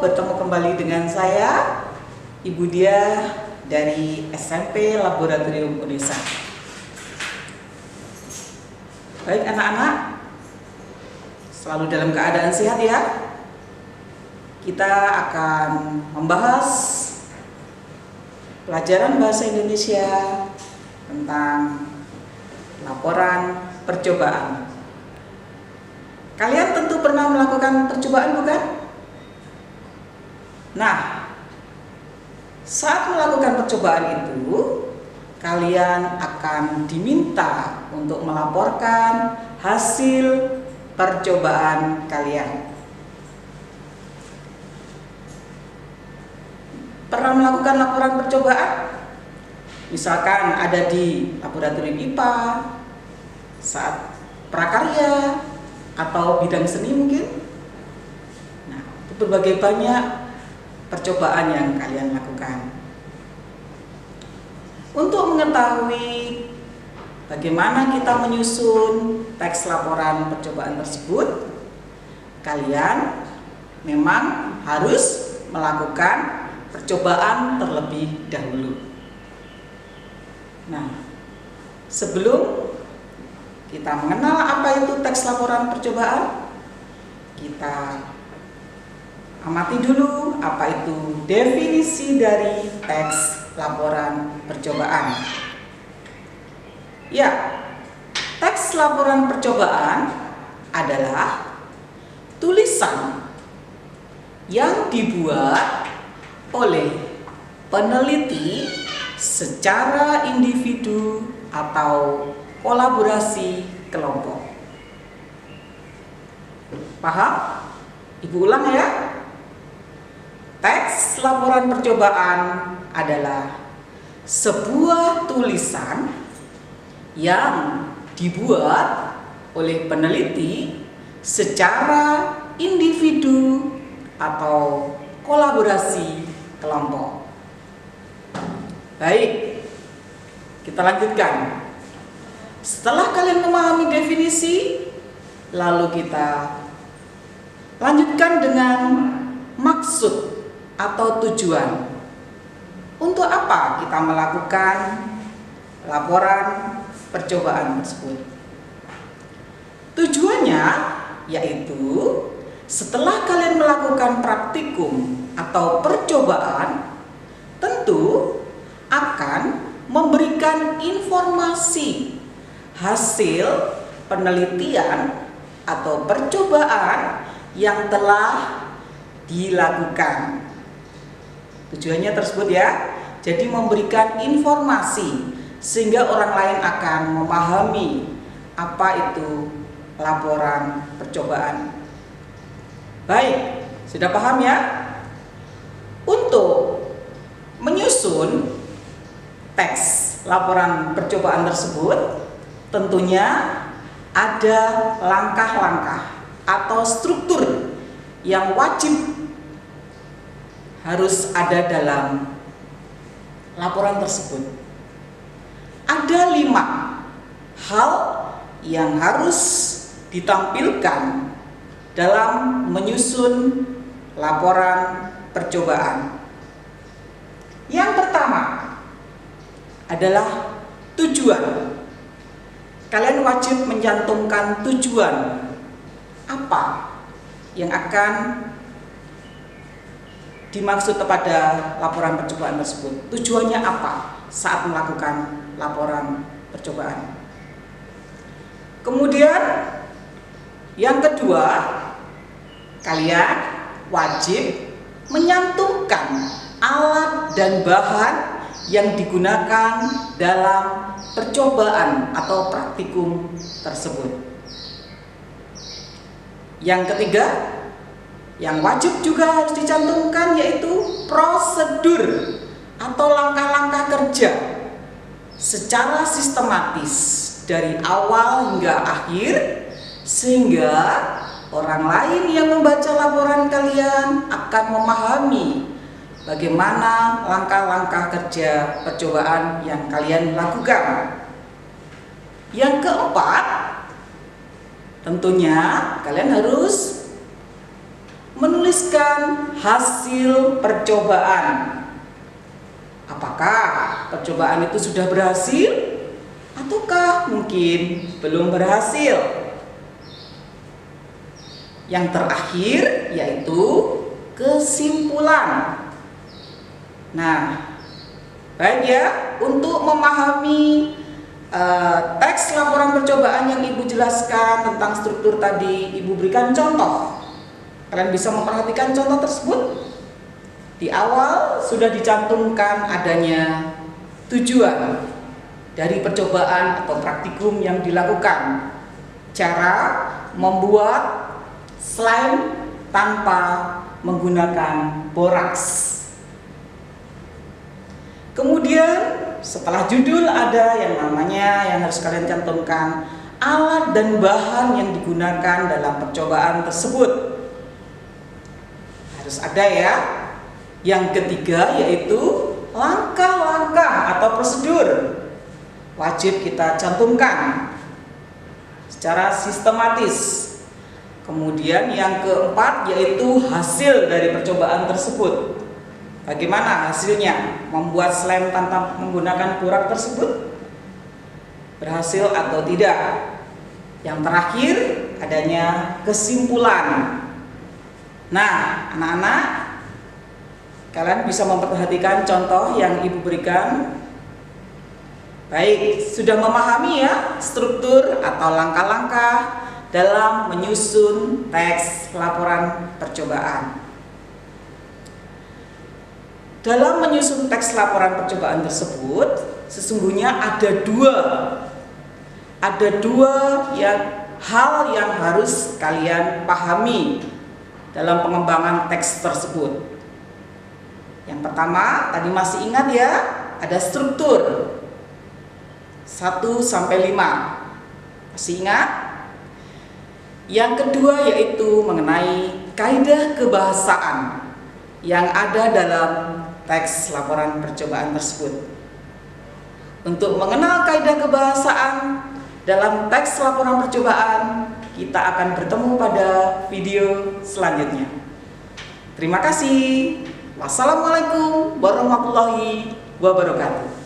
bertemu kembali dengan saya, Ibu Dia dari SMP Laboratorium Unesa. Baik anak-anak, selalu dalam keadaan sehat ya. Kita akan membahas pelajaran bahasa Indonesia tentang laporan percobaan. Kalian tentu pernah melakukan percobaan, bukan? Nah, saat melakukan percobaan itu, kalian akan diminta untuk melaporkan hasil percobaan kalian. Pernah melakukan laporan percobaan? Misalkan ada di laboratorium IPA, saat prakarya, atau bidang seni mungkin. Nah, itu berbagai banyak percobaan yang kalian lakukan. Untuk mengetahui bagaimana kita menyusun teks laporan percobaan tersebut, kalian memang harus melakukan percobaan terlebih dahulu. Nah, sebelum kita mengenal apa itu teks laporan percobaan, kita amati dulu apa itu definisi dari teks laporan percobaan. Ya, teks laporan percobaan adalah tulisan yang dibuat oleh peneliti secara individu atau kolaborasi kelompok. Paham? Ibu ulang ya. Teks laporan percobaan adalah sebuah tulisan yang dibuat oleh peneliti secara individu atau kolaborasi kelompok. Baik, kita lanjutkan. Setelah kalian memahami definisi, lalu kita lanjutkan dengan maksud atau tujuan. Untuk apa kita melakukan laporan percobaan tersebut? Tujuannya yaitu setelah kalian melakukan praktikum atau percobaan, tentu akan memberikan informasi hasil penelitian atau percobaan yang telah dilakukan. Tujuannya tersebut ya, jadi memberikan informasi sehingga orang lain akan memahami apa itu laporan percobaan. Baik, sudah paham ya? Untuk menyusun teks laporan percobaan tersebut, tentunya ada langkah-langkah atau struktur yang wajib harus ada dalam laporan tersebut. Ada 5 hal yang harus ditampilkan dalam menyusun laporan percobaan. Yang pertama adalah tujuan. Kalian wajib mencantumkan tujuan apa yang akan dimaksud kepada laporan percobaan tersebut. Tujuannya apa saat melakukan laporan percobaan. Kemudian yang kedua, kalian wajib menyantumkan alat dan bahan yang digunakan dalam percobaan atau praktikum tersebut. Yang ketiga, yang wajib juga harus dicantumkan yaitu prosedur atau langkah-langkah kerja secara sistematis dari awal hingga akhir, sehingga orang lain yang membaca laporan kalian akan memahami bagaimana langkah-langkah kerja percobaan yang kalian lakukan. Yang keempat, tentunya kalian harus menuliskan hasil percobaan. Apakah percobaan itu sudah berhasil ataukah mungkin belum berhasil? Yang terakhir yaitu kesimpulan. Nah, baik ya, untuk memahami teks laporan percobaan yang Ibu jelaskan tentang struktur tadi, Ibu berikan contoh. Kalian bisa memperhatikan contoh tersebut. Di awal sudah dicantumkan adanya tujuan dari percobaan atau praktikum yang dilakukan. Cara membuat slime tanpa menggunakan boraks. Kemudian setelah judul ada yang namanya yang harus kalian cantumkan alat dan bahan yang digunakan dalam percobaan tersebut. Harus ada ya. Yang ketiga yaitu langkah-langkah atau prosedur. Wajib kita cantumkan secara sistematis. Kemudian yang keempat yaitu hasil dari percobaan tersebut. Bagaimana hasilnya? Membuat slime tanpa menggunakan borak tersebut berhasil atau tidak? Yang terakhir adanya kesimpulan. Nah, anak-anak, kalian bisa memperhatikan contoh yang Ibu berikan. Baik, sudah memahami ya struktur atau langkah-langkah dalam menyusun teks laporan percobaan. Dalam menyusun teks laporan percobaan tersebut, sesungguhnya ada dua hal yang harus kalian pahami dalam pengembangan teks tersebut. Yang pertama, tadi masih ingat ya, ada struktur 1 sampai 5. Masih ingat? Yang kedua yaitu mengenai kaidah kebahasaan yang ada dalam teks laporan percobaan tersebut. Untuk mengenal kaidah kebahasaan dalam teks laporan percobaan, kita akan bertemu pada video selanjutnya. Terima kasih. Wassalamualaikum warahmatullahi wabarakatuh.